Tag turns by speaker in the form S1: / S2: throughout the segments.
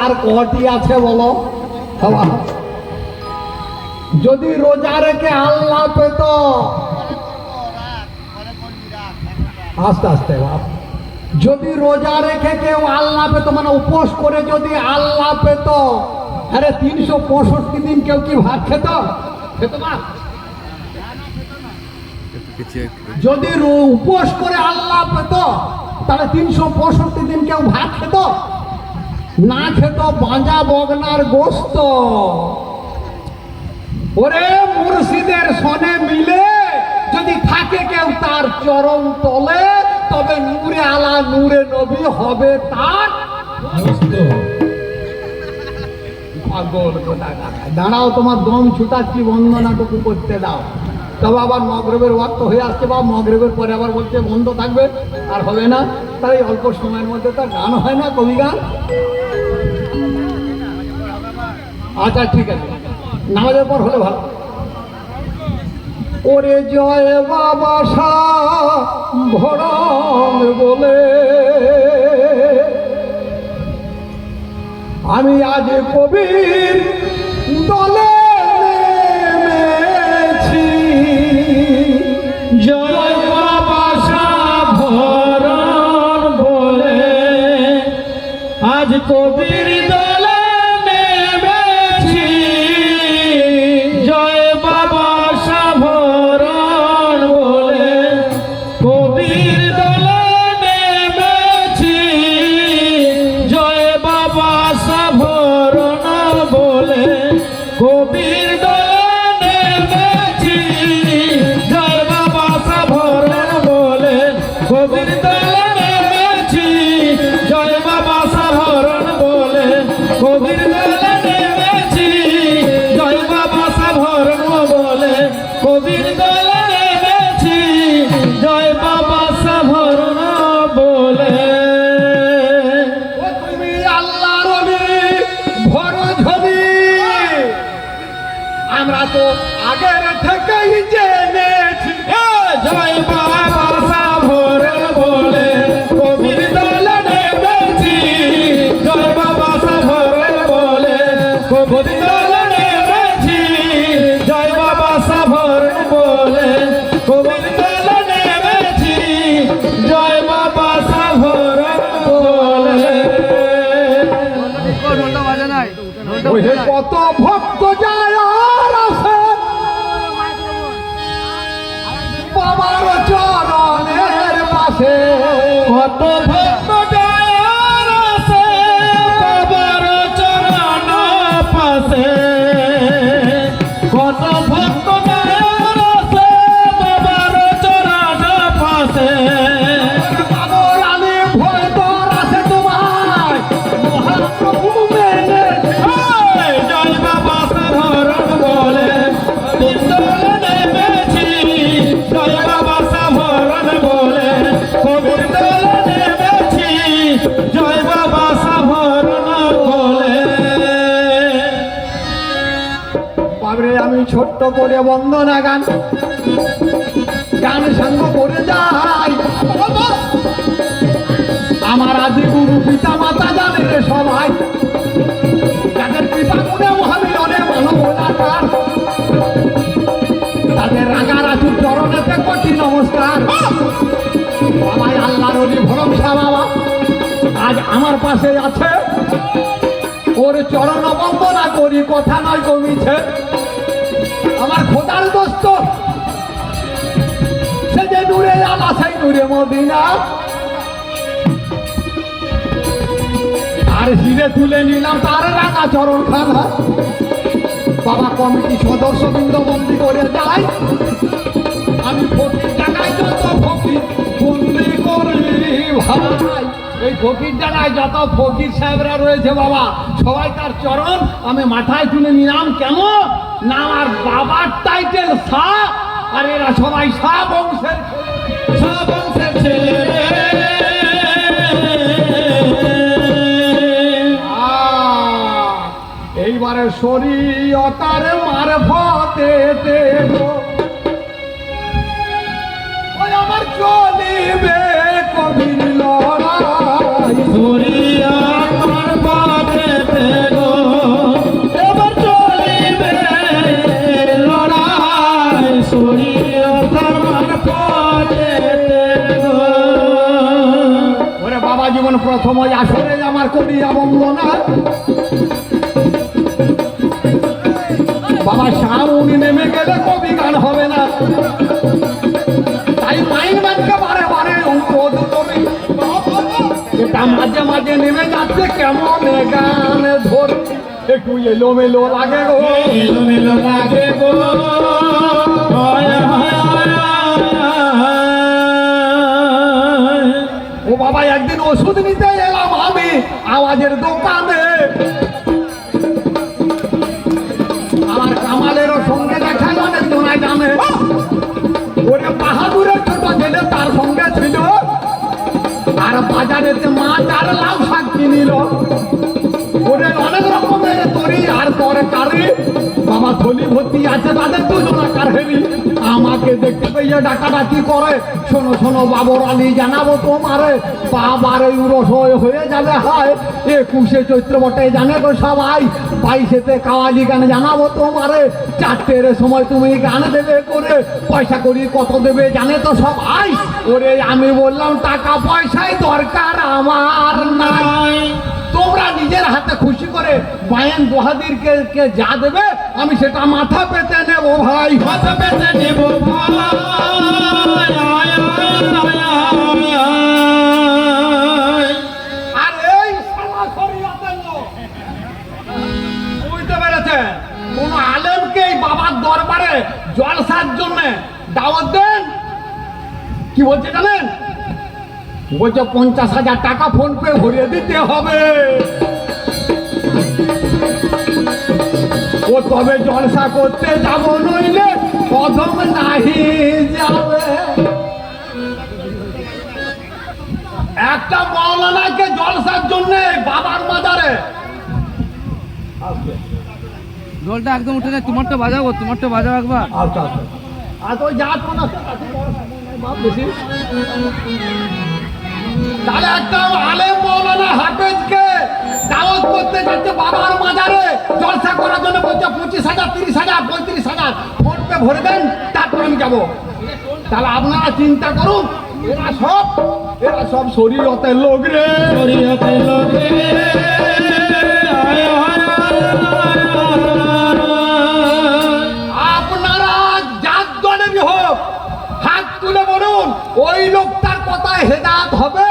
S1: আর কটি আছে বলো? যদি রোজা রেখে আল্লাহ পেত, আস্তে আস্তে যদি রোজা রেখে কেউ আল্লাহ পেত, মানে উপোস করে যদি আল্লাহ পেত, আরে 365 দিন কেউ কি ভাত খেত? খেত না? যদি উপোস করে আল্লাহ পেত তাহলে 365 দিন কেউ ভাত খেত না? খেত বাঁজা বগনার গোস্ত। ওরে মুর্শিদের সনে মিলে যদি থাকে কেউ তার চরণ তলে, তবে নূরে আলা নূরে নবী হবে তার পাগল কোথাকার। দাঁড়াও, তোমার দম ছুটাচ্ছি, বন্দনাটুকু করতে দাও। তবে আবার মগরিবের ওয়াক্ত হয়ে আসছে, বা মগরিবের পরে আবার বলছে বন্ধ থাকবে, আর হবে না। তাই অল্প সময়ের মধ্যে তো গান হয় না, কবি গান। আচ্ছা ঠিক আছে, নামাজের পর হলে ভালো। ওরে জয় বাবা ভরণ বলে আমি আজ কবির দলে নেমেছি।
S2: জয় বাবা ভরণ বলে আজ কবির দলে নেমেছি। জয় বাবা ভরণ বলে কবির দলে নেমেছি। জয় বাবা ভরণ বলে কবির দলে নেমেছি। জয় বাবা ভরণ বলে কবির দলে নেমেছি। জয় বাবা ভরণ বলে কবির দলে নেমেছি। জয় বাবা ভরণ বলে কবির দলে নেমেছি। জয় বাবা ভরণ বলে।
S1: তুমি আল্লাহর ওলি ভর ঝরি, আমরা তো আগের থেকেই জেনেছি।
S2: জয় বাবা ভরণ বলে কবির দলে নেমেছি। জয় বাবা ভরণ বলে কবির দলে নেমেছি। জয় বাবা ভরণ বলে কবির দলে নেমেছি। জয় বাবা ভরণ বলে।
S1: ওই কত ভক্ত যায় আর আসে বাবার চরণের পাশে।
S2: কত ভক্ত দয়ার আছে বাবার চরণ পাশে। কত ভক্ত দয়ার আছে বাবার চরণ পাশে।
S1: বাবর আলী ভয় তোর আছে তোমার মহাপ্রভু মেনে।
S2: জয় বাবা ভরণ বলে কবির দলে নেমেছি। জয় বাবা ভরণ বলে কবির দলে নেমেছি। জয় বাবা ভরণ বলে।
S1: বাবরে আমি ছোট্ট করে বন্দনা গান গান সঙ্গ করে যাই। আমার আদি গুরু পিতা মাতা জানে রে সবাই, যাদের পিতা গুণে মহাবীরনে মানবতার, তাদের রাঙারাজু চরণেতে কোটি নমস্কার। বাবাই আল্লাহর ওলি ভরসা বাবা আজ আমার পাশে আছে। ওর চরণ বন্দনা করি, কথা নয় কমিছে। আমার খোদার দোস্ত সে যে দূরে আলা সেই দূরে মদিনা, আর হিরে তুলে নিলাম তার রাঙা চরণ খানা। বাবা কমিটি সদস্যবৃন্দ বন্দি করে যায়, আমি ফকির জানাই যত ফকির বন্দি করি ভাই। এই ফকির জানায় যত ফকির সাহেবরা রয়েছে বাবা, সবাই তার চরণ আমি মাথায় তুলে নিলাম। কেমন না, আমার বাবার টাইটেল শাহ, আর এরা সবাই শাহ বংশের
S2: ছেলে।
S1: এইবারে শরীয়তার মারফতে ওই আমার চলিবে কবির লড়াই।
S2: শরীয়তার মারফতে
S1: বন্দনা বাবা সামনে নেমে গেলে কবি গান হবে না, তাই মাইনকে বারে বারে অনুরোধ করি এটা মাঝে মাঝে নেমে যাচ্ছে কেমন গান ধরে একটু এলোমেলো লাগে গো,
S2: এলোমেলো লাগে গো,
S1: ও বাবা একদিন ওষুধ নিতে এলাম আমি আওয়াজের দোকানে, আমার কামালেরও সঙ্গে দেখা জানে জোনায় জানে, ওরে বাহাদুরের ছোট ছেলে তার সঙ্গে ছিল, আর বাজারেতে মাছ আর লাউ শাক কিনিল, ওরে অনেক রকমের তরি আর তরকারি, বাবা থলি ভর্তি আছে তাদের দুজনা কারহেরি, আমাকে দেখতে পেয়ে ডাকাডাকি করে, শোনো শোনো বাবর আলী জানাবো তোমারে, বাবার এই রসয় হয়ে যাবে হায়, 21শে চৈত্র বটে জানে তো সবাই, 22শে কাওয়ালি গান জানাবো তোমারে, 4টের সময় তুমি গান দেবে করে, পয়সা করি কত দেবে জানে তো সবাই, ওরে আমি বললাম টাকা পয়সায় দরকার আমার নাই, তোমরা নিজের হাতে খুশি করে বায়ান বাহাদিরকে কে যা দেবে আমি সেটা মাথা পেতে নেব ভাই,
S2: মাথা পেতে নেব ভাই,
S1: আর এই সারা শরীয়তের লোক বুঝতে পেরেছেন, কোন আলেমকে এই বাবার দরবারে জলসার জন্য দাওয়াত দেন, কি বলছে জানেন, বলছে 50,000 টাকা ফোন পে ভরিয়ে দিতে হবে, ও তবে জলসা করতে যাব নইলে কদম নাহি যাবে, একটা মৌলানাকে জলসার জন্য বাবার মাজারে
S3: ঢোলটা একদম উঠে যায়, তোমারটা বাজাবো, তোমারটা বাজাও একবার।
S1: আচ্ছা আচ্ছা আর তো যা তো না বাপ বেশি, তাহলে একটা আলেম মৌলানা হাফেজকে দাওয়াত করতে যাচ্ছে বাবার মাজারে জলসা করার জন্য, বলছে 25,000 30,000 35,000 ফোন পে ভরে দেন তারপর আমি যাবো, তাহলে আপনারা চিন্তা করুন এরা সব শরীয়তের লোক রে,
S2: শরীয়তের লোক রে,
S1: আপনারা যার দলেরই হোক হাত তুলে বলুন ওই লোকটার কথায় হেদায়েত হবে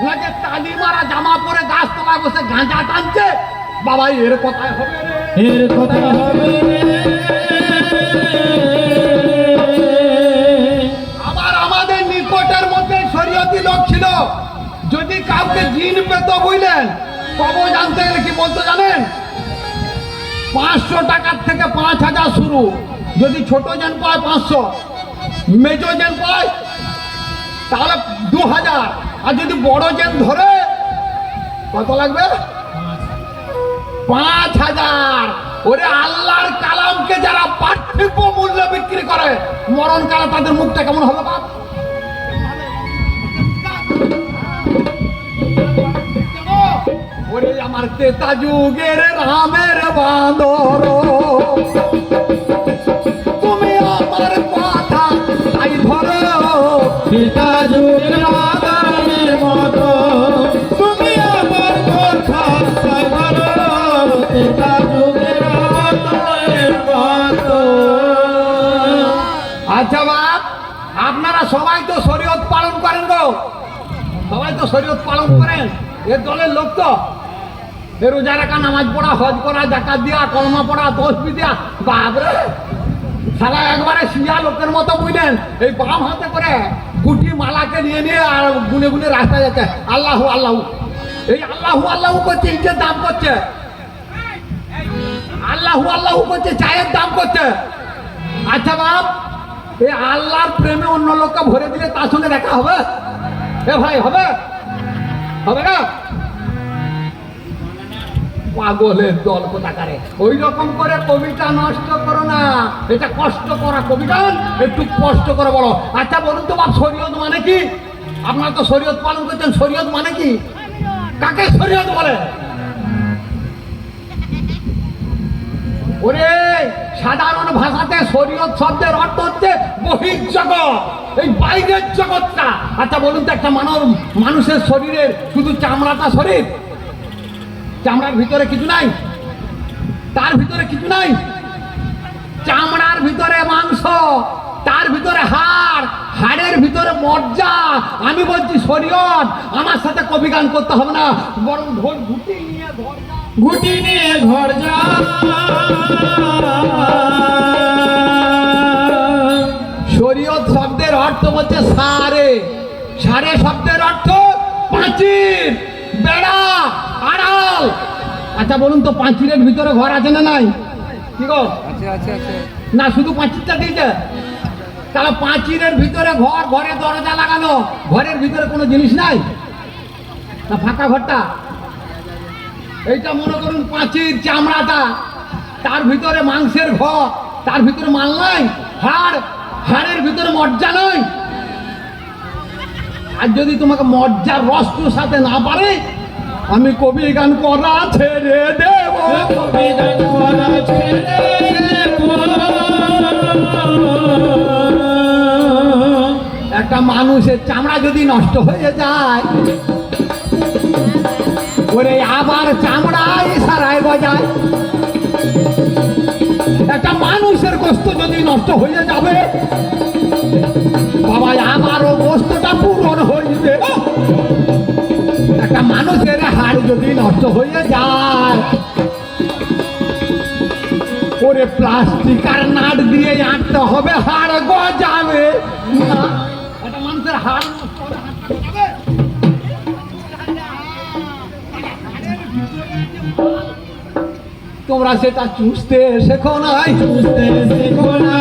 S1: না যে তালি মারা জামা পরে গাছতলায় বসে গাঁজা টানছে, বাবা এর কথায় হবে রে,
S2: এর কথা হবে
S1: আমাদের নিকটের মধ্যে শরীয়তি লোক ছিল, যদি কাউকে জিন পেত বুঝলেন কবর জানতে গেলে কি বলতো জানেন, 500 টাকার থেকে 5,000 শুরু, যদি ছোট জেন পায় 500, মেজো জেন পায় তাহলে 2,000, আর যদি বড় জেন ধরে কত লাগবে 5,000, ওরে আল্লাহর কালামকে যারা পার্থিব মূল্য বিক্রি করে মরণকালে তাদের মুখটা কেমন হবে বাপ, ওরে আমার তেতা যুগের রামের বাঁদর, তুমি আমার কথা তাই ধরো,
S2: পিতা যুগের আদানের মতো, তুমি আমার কথা তাই ধরো, পিতা যুগের আদানের মতো।
S1: আচ্ছা বাপ আপনারা সবাই তো শরীয়ত পালন করেন গো, সবাই তো শরীয়ত পালন করেন, এর দলের লোক তো এ রোজা রাখা নামাজ পড়া হজ করা জাকাত দিয়া কলমা পড়া তসবিহ দিয়া, বাপরে সালা একবারে শিয়া লোকের মতো বুঝলেন, এই বাম হাতে করে গুটি মালাকে নিয়ে নিয়ে আর গুনে গুনে রাস্তায় যাচ্ছে আল্লাহু আল্লাহু, এই আল্লাহু আল্লাহু করছে ইটের দাম করছে, আল্লাহু আল্লাহু করছে চায়ের দাম করছে, আচ্ছা বাপ এই আল্লাহর প্রেমে অন্য লোককে ভরে দিলে তার সঙ্গে দেখা হবে, এ ভাই হবে হবে না, পাগলের দল কোথাকারে, ওই রকম করে কবিতা নষ্ট করো না, এটা কষ্ট করা কবিতা একটু কষ্ট করে বলো, আচ্ছা বলুন তো বাপ শরীয়ত মানে কি, আপনারা তো শরীয়ত পালন করছেন, শরীয়ত মানে কি, কাকে শরীয়ত বলে, ওরে সাধারণ ভাষাতে শরীয়ত শব্দের অর্থ হচ্ছে বহির্জগৎ, এই বাইরের জগৎটা, আচ্ছা বলুন তো একটা মানুষের শরীরের শুধু চামড়াটা শরীর, চামড়ার ভিতরে কিছু নাই, তার ভিতরে কিছু নাই। চামড়ার ভিতরে মাংস, তার ভিতরে হাড়, হাড়ের ভিতরে মজ্জা। আমি বলছি শরীয়ত, আমার সাথে কবি গান করতে হবে না, বরং ঢোল ঘুটি নিয়ে ধর যা।
S2: ঘুটি নিয়ে ঘর যা।
S1: শরীয়ত শব্দের অর্থ বলছে সারে, সারে শব্দের অর্থ পাঁচির, বেড়া, আড়াল। আচ্ছা বলুন তো, পাঁচিরের ভিতরে ঘর আছে না নাই? কি গো,
S3: আছে আছে আছে।
S1: না শুধু পাঁচিরটা দিয়েছে? তাহলে পাঁচিরের ভিতরে ঘর, ঘরে দরজা লাগানো, ঘরের ভিতরে কোনো জিনিস নাই না, ফাঁকা ঘরটা। এইটা মনে করুন পাঁচির, চামড়াটা, তার ভিতরে মাংসের ঘর, তার ভিতরে মাল নাই, হাড়, হাড়ের ভিতরে মজ্জা নয়। আর যদি তোমাকে মজ্জার রসটুর সাথে না পারে, আমি কবি গান করা ছেড়ে দেব।
S2: কবি গান করা ছেড়ে দেব।
S1: একটা মানুষের চামড়া যদি নষ্ট হয়ে যায়, ওরে আবার চামড়া ইশারায় বাজায়। একটা মানুষের গোস্ত যদি নষ্ট হয়ে যাবে, বাবা আবারও গোস্তটা পূরণ হইবে। একটা মানুষের হাড় যদি নষ্ট হয়ে যায়, ওরে প্লাস্টিক আর নাট দিয়ে আঁটতে হবে, হাড় গজাবে না। একটা মানুষের হাড় নষ্ট হলে হাঁটতে যাবে? তোমরা সেটা চুষতে শেখো নাই,
S2: চুষতে শেখো না।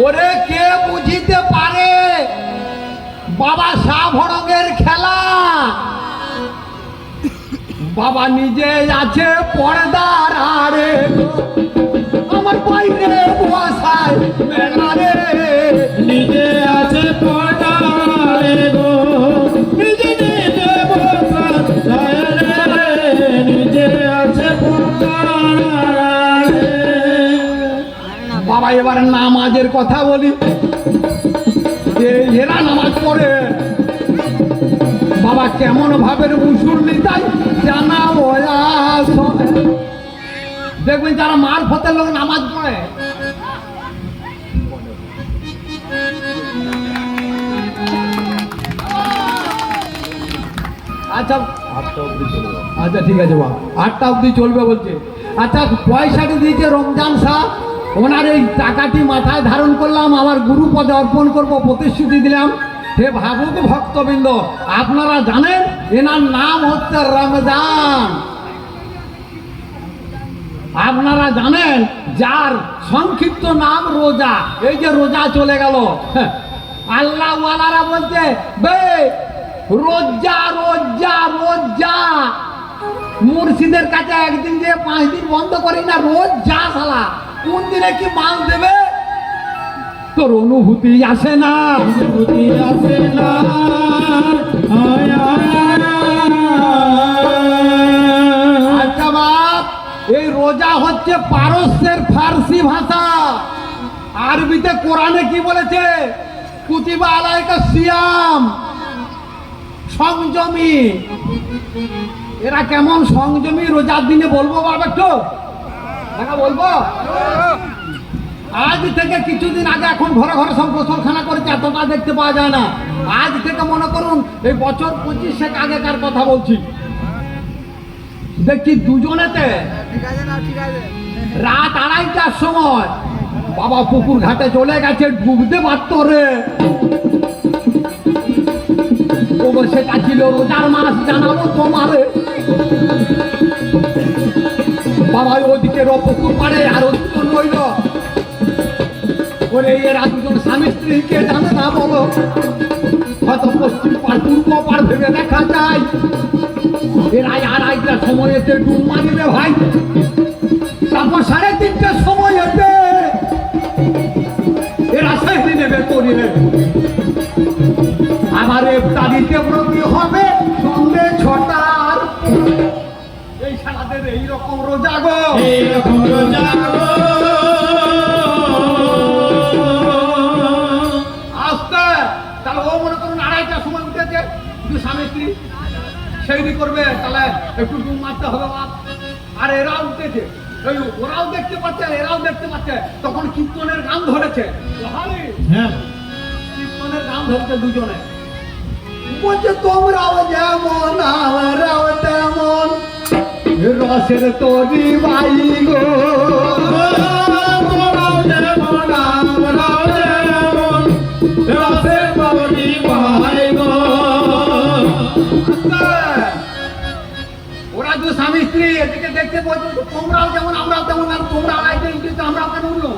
S1: ওরে কে বুঝিতে পারে বাবা সাভরঙের খেলা? বাবা নিজে আছে পর্দার আড়ে, আমার বাইরে বসায় মেলারে।
S2: নিজে আছে পড়ারে গো, নিজে নিজে বসা রে, নিজে আছে পড়ারে।
S1: বাবা এবার নামাজের কথা বলি, যে এরা নামাজ পড়ে বাবা কেমন ভাবের মুসুরলি তাই জানা বয়াস। দেখবেন যারা মারফতের লোক নামাজ পড়ে, আচ্ছা আচ্ছা ঠিক আছে বাবা, 8টা অবধি চলবে বলছে। আচ্ছা পয়সাটি দিয়েছে রমজান শাহ, ওনার এই টাকাটি মাথায় ধারণ করলাম, আমার গুরু পদে অর্পণ করব, প্রতিশ্রুতি দিলাম। হে ভাবুক ভক্তবৃন্দ, আপনারা জানেন এনার নাম হচ্ছে রমজান। আপনারা জানেন যার সংক্ষিপ্ত নাম রোজা। এই যে রোজা চলে গেল, আল্লাহ ওয়ালারা বলছে বে রোজা রোজা রোজা। মুর্শিদের কাছে একদিন যে 5 দিন বন্ধ করি না, রোজ যা শালা, কোন দিনে কি মাল দেবে তোর অনুভূতি আসে না,
S2: অনুভূতি আসে না। আয় আয়
S1: আচ্ছা বাপ, এই রোজা হচ্ছে পারস্যের ফার্সি ভাষা। আরবিতে কোরআনে কি বলেছে? কুতিবা আলাইকা সিয়াম, সংযমী। এরা কেমন সংযমী রোজার দিনে বলবো বাবা? একটু দেখা বলবো। আজ থেকে কিছুদিন আগে, এখন ঘরে ঘরে সব গোসলখানা করেছে, এতটা দেখতে পাওয়া যায় না। আজ থেকে মনে করুন এই বছর 25 আগেকার কথা বলছি, দেখছি দুজনেতে রাত 2:30টার সময় বাবা পুকুর ঘাটে চলে গেছে, ডুবতে পারত রে। ও সেটা ছিল রোজার মাস, জানাবো তোমারে। বাবা ওদিকে পুকুর পাড়ে আর দুজন রইল। ওরে এরা দুজন স্বামী স্ত্রী, কে জানে না বলো? হয়তো পশ্চিম পাড় পূর্ব পাড় ভেবে দেখা যায়। এরা 2:30টার সময় এসে ডুব মারিবে ভাই। তারপর 3:30টার সময় এসে এরা সেহরি নেবে করিবে। আমার ইফতারিতে প্রতি হবে সন্ধ্যে 6টার। এই সারাদের এইরকম রোজা গো,
S2: এইরকম রোজা গো।
S1: আসতে তাহলে ও মনে করুন 2:30টার সময় উঠে দুটো স্বামী স্ত্রী সেইটি করবে, তাহলে একটু ডুব মারতে হবে বাপ। আর এরা উঠেছে, ওই ওরাও দেখতে পাচ্ছে আর এরাও দেখতে পাচ্ছে, তখন কীর্তনের গান ধরেছে।
S2: হ্যাঁ
S1: কীর্তনের গান ধরেছে দুজনে, বলছে তোমরাও যেমন আমরাও তেমন, রসের তরি বাই গো।
S2: তোরাও যেমন আমরাও যেমন, রসের তরি বাই গো।
S1: ওরা দু স্বামী স্ত্রী এদিকে দেখতে বলছে তোমরাও যেমন আমরাও তেমন, আর তোমরা আড়াইতে ইংলিশে আমরা কেন উঠলো?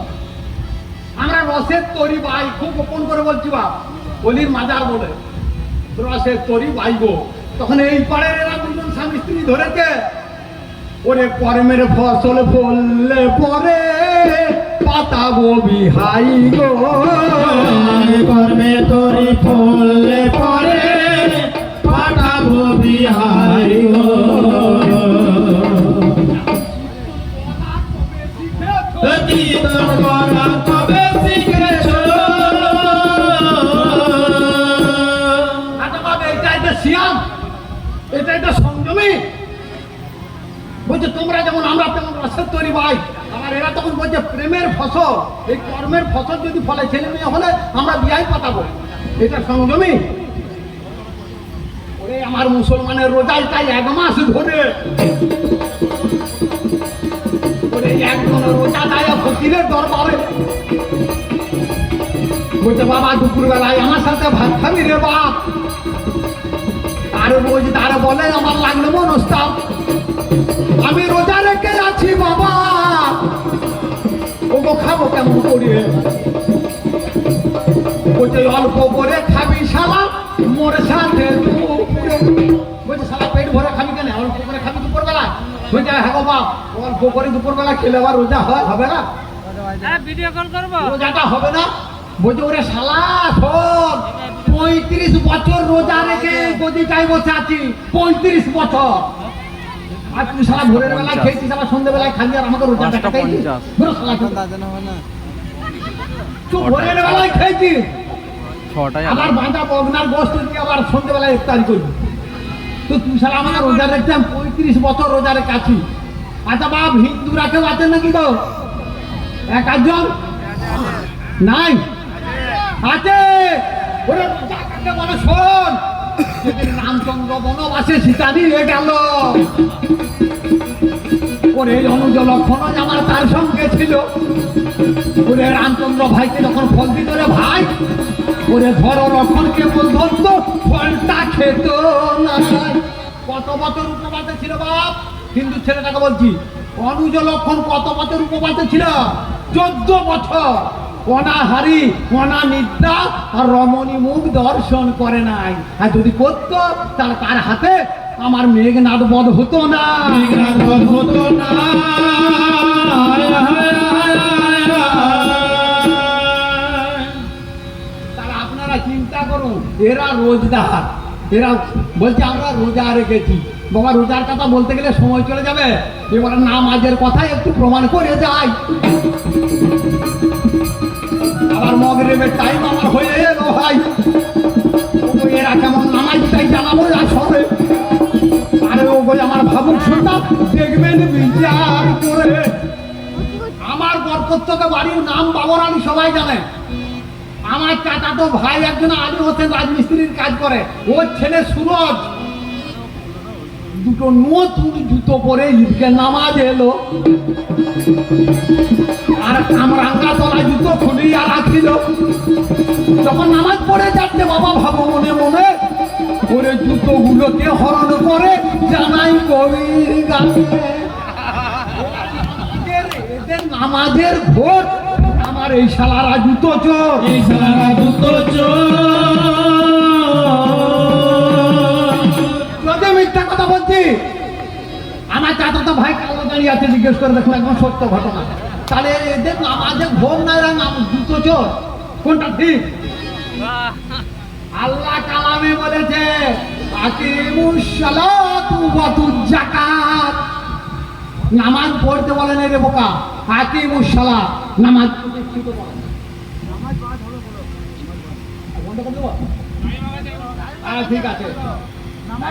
S1: আমরা রসের তরি বাই, খুব গোপন করে বলছি বাপ, অলির মাজার বলে রসের তরি বাইগো। তখন এই পাড়ের এরা দুজন স্বামী স্ত্রী ধরেছে, ওরে কর্মের ফসল ফললে পরে পাতাবো বিহাই গো।
S2: কর্মে তরি ফললে পরে পাঠাবো বিহারি গো। কীর্তন করা তবে শিখেছ।
S1: আচ্ছা বাবা, এটা একটা সিয়াম, এটা একটা সংযমী। বলছে তোমরা যেমন আমরা তেমন রসের তৈরি ভাই। আবার এরা তখন বলছে প্রেমের ফসল, এই কর্মের ফসল যদি ফলে ছেলে মেয়ে হলে আমরা বিয়াই পাতাবো, এটা সংযমী। ওরে আমার মুসলমানের রোজায় তাই 1 মাস ধরে ওরে একজন রোজা দেয় ফকিরের দরবারে। বলছে বাবা দুপুর বেলায় আমার সাথে ভাত খাবি রে বাপ? আরে বলছি, তারা বলে আমার লাগলো মনস্তাপ, আমি রোজা রেখে আছি বাবা, ওগো খাবো কেমন করিয়ে? বলছে অল্প করে খাবি শালা, মোর সাথে দুপুরে। বলছে শালা পেট ভরে খাবি কেন? অল্প করে খাবি দুপুর বেলা? বলছে হ্যাঁ গো বাপ, অল্প করে দুপুর বেলা খেলে আবার রোজা হবে না,
S3: ভিডিও কল করবো।
S1: রোজাটা হবে না। বলছে ওরে শালা শোন, 35 বছর রোজা রেখে গদিটাই বসে আছি, 35 বছর। আর তুই শালা ভোরের বেলায় খেয়েছিস, আবার সন্ধ্যেবেলায় খালি, আর আমাকে রোজাটা খাইছিস। তুই ভোরের বেলায় খেয়েছিস, আবার বাঁধা বগনার গোষ্ঠ দিয়ে আবার সন্ধ্যেবেলায় ইফতারি করবি। তো তুই শালা আমাকে রোজা রেখে 35 বছর রোজা রেখে আছি। আচ্ছা বাপ, হিন্দুরা কেউ আছেন নাকি গো? 1-8 নাই? আছে। ওরে রোজা কাকে বলে শোন, যেদিন রামচন্দ্র বনবাসে সীতা নিয়ে গেল, ওরে অনুজ লক্ষণ আমার তার সঙ্গে ছিল। ওরে রামচন্দ্র ভাইকে যখন ফল দিত রে ভাই, ওরে ধরো লক্ষণকে বল ধরতো, ফলটা খেত না। কত বছর উপবাসে ছিল বাপ? হিন্দু ছেলেটাকে বলছি, অনুজ লক্ষণ কত বছর উপবাসে ছিল? 14 বছর। অনাহারি, অনানিদ্রা আর রমণী মুখ দর্শন করে নাই। আর যদি করতো তাহলে তার হাতে আমার মেঘনাদ বধ হতো না।
S2: হতো না।
S1: তাহলে আপনারা চিন্তা করুন, এরা রোজদার, এরা বলছে আমরা রোজা রেখেছি। বাবা রোজার কথা বলতে গেলে সময় চলে যাবে, এবার নামাজের কথা একটু প্রমাণ করে যায়। আবার মগরিবের টাইম আমার হয়ে এলো ভাই, এরা কেমন নামাজ তাই জানাবো আসলে। আরে ও বই আমার ভাবুক শুনতাম, দেখবেন বিচার করে। আমার বরকত্তকে বাড়ির নাম বাবর আলী সবাই জানে। আমার চাচাতো ভাই একজন আলী হোসেন রাজমিস্ত্রির কাজ করে, ওর ছেলে সুরজ দুটো নতুন জুতো পরে ঈদকে নামাজ এলো, আর কামরাঙ্গা তলা জুতো খুলিয়া রাখিল। যখন নামাজ পড়ে যাচ্ছে বাবা ভাবো মনে মনে, ওরে জুতোগুলোকে হরণ করে জানাই কবি গাছে। এদের নামাজের ভোট, আমার এই শালারা জুতো চোর,
S2: এই সারা দুটো
S1: যদি মিথ্যা কথা বলছি। আমার চাচাতো ভাই কালো দাঁড়িয়ে আছে, জিজ্ঞেস করে দেখুন একদম সত্য ঘটনা। তাহলে এদের নামাজের ভোট না, এরা নাম জুতো চোর, কোনটা ঠিক? আল্লাহ কালামে বলেছে আকিমুস সালাতু ওয়া তুজ যাকাত, নামাজ পড়তে বলেন রে বোকা। আকিমুস সালাত, নামাজ পড়তে বলেন। নামাজ পড়া ধরো বলো, বন্ধ করে দেবো। ঠিক আছে